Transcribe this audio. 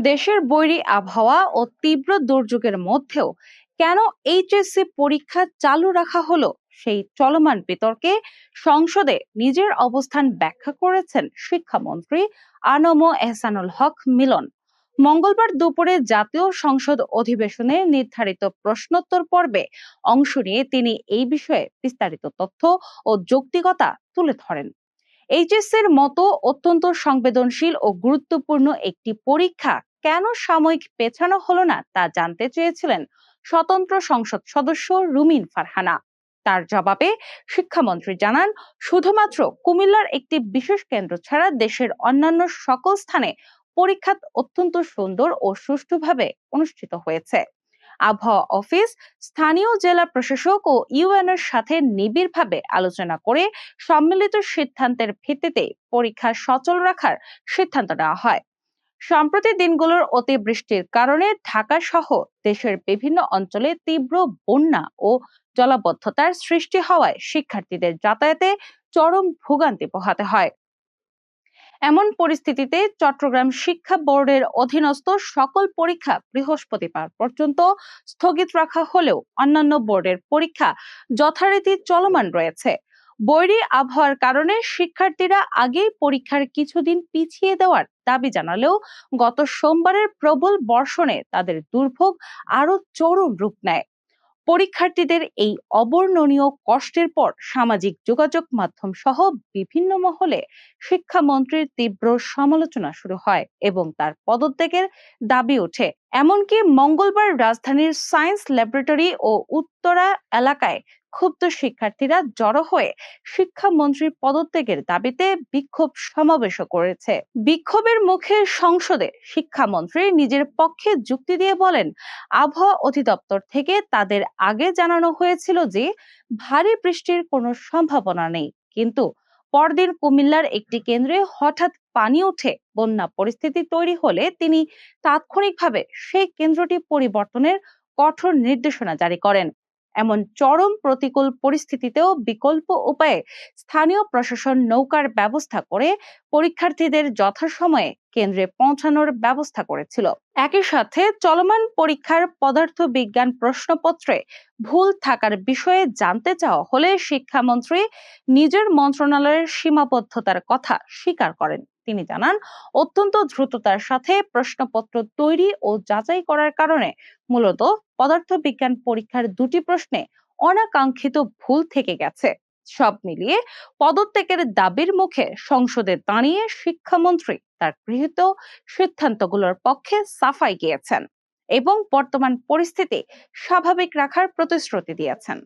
দেশের বৈরী আবহাওয়া ও তীব্র দুর্যোগের মধ্যেও কেন এইচএসসি পরীক্ষা চালু রাখা হলো সেই চলমান বিতর্কে সংসদে নিজের অবস্থান ব্যাখ্যা করেছেন শিক্ষামন্ত্রী আনম এহসানুল হক মিলন। মঙ্গলবার দুপুরে জাতীয় সংসদ অধিবেশনে নির্ধারিত প্রশ্নোত্তর পর্বে অংশ নিয়ে তিনি এই বিষয়ে বিস্তারিত তথ্য ও যৌক্তিকতা তুলে ধরেন। এইচএসসির মতো অত্যন্ত সংবেদনশীল ও গুরুত্বপূর্ণ একটি পরীক্ষা কেন সাময়িক পেছানো হলো না তা জানতে চেয়েছিলেন স্বতন্ত্র সংসদ সদস্য রুমিন ফারহানা। তার জবাবে শিক্ষামন্ত্রী জানান, শুধুমাত্র কুমিল্লার একটি বিশেষ কেন্দ্র ছাড়া দেশের অন্যান্য সকল স্থানে পরীক্ষা অত্যন্ত সুন্দর ও সুষ্ঠুভাবে অনুষ্ঠিত হয়েছে। আবহাওয়া অফিস, স্থানীয় জেলা প্রশাসক ও ইউএনের সাথে নিবিড়ভাবে আলোচনা করে সম্মিলিত সিদ্ধান্তের ভিত্তিতে পরীক্ষা সচল রাখার সিদ্ধান্ত নেওয়া হয়। সম্প্রতি দিনগুলোর অতিবৃষ্টির কারণে ঢাকা সহ দেশের বিভিন্ন অঞ্চলে তীব্র বন্যা ও জলাবদ্ধতার সৃষ্টি হওয়ায় শিক্ষার্থীদের যাতায়াতে চরম ভোগান্তি পোহাতে হয়। এমন পরিস্থিতিতে চট্টগ্রাম শিক্ষা বোর্ডের অধীনস্থ সকল পরীক্ষা বৃহস্পতিবার পর্যন্ত স্থগিত রাখা হলেও অন্যান্য বোর্ডের পরীক্ষা যথারীতি চলমান রয়েছে। বৈরী আবহাওয়ার কারণে শিক্ষার্থীরা আগেই পরীক্ষার কিছুদিন পিছিয়ে দেওয়ার দাবি জানালেও গত সোমবারের প্রবল বর্ষণে তাদের দুর্ভোগ আরো চরম রূপ নেয়। পরীক্ষার্থীদের এই অবর্ণনীয় কষ্টের পর সামাজিক যোগাযোগ মাধ্যম সহ বিভিন্ন মহলে শিক্ষামন্ত্রীর তীব্র সমালোচনা শুরু হয় এবং তার পদত্যাগের দাবি ওঠে। এমনকি মঙ্গলবার রাজধানীর সায়েন্স ল্যাবরেটরি ও উত্তরা এলাকায় ক্ষুব্ধ শিক্ষার্থীরা জড়ো হয়ে শিক্ষামন্ত্রীর পদত্যাগের দাবিতে বিক্ষোভ সমাবেশও করেছে। বিক্ষোভের মুখে সংসদে শিক্ষামন্ত্রী নিজের পক্ষে যুক্তি দিয়ে বলেন, আবহাওয়া অধিদপ্তর থেকে তাদের আগে জানানো হয়েছিল যে ভারী বৃষ্টির কোনো সম্ভাবনা নেই, কিন্তু পরদিন কুমিল্লার একটি কেন্দ্রে হঠাৎ পানি উঠে বন্যা পরিস্থিতি তৈরি হলে তিনি তাৎক্ষণিকভাবে সেই কেন্দ্রটি পরিবর্তনের কঠোর নির্দেশনা জারি করেন। এমন চরম প্রতিকূল পরিস্থিতিতেও বিকল্প উপায়ে স্থানীয় প্রশাসন নৌকার ব্যবস্থা করে পরীক্ষার্থীদের যথাসময়ে কেন্দ্রে পৌঁছানোর ব্যবস্থা করেছিল। একই সাথে চলমান পরীক্ষার পদার্থ বিজ্ঞান প্রশ্নপত্রে ভুল থাকার বিষয়ে জানতে চাওয়া হলে শিক্ষামন্ত্রী নিজের মন্ত্রণালয়ের সীমাবদ্ধতার কথা স্বীকার করেন। তিনি জানান, অত্যন্ত দ্রুততার সাথে প্রশ্নপত্র তৈরি ও যাচাই করার কারণে মূলত পদার্থবিজ্ঞান পরীক্ষার দুটি প্রশ্নে অনাকাঙ্ক্ষিত ভুল থেকে গেছে। সব মিলিয়ে পদত্যাগের দাবির মুখে সংসদে দাঁড়িয়ে শিক্ষামন্ত্রী তার গৃহীত সিদ্ধান্তগুলোর পক্ষে সাফাই গিয়েছেন এবং বর্তমান পরিস্থিতি স্বাভাবিক রাখার প্রতিশ্রুতি দিয়েছেন।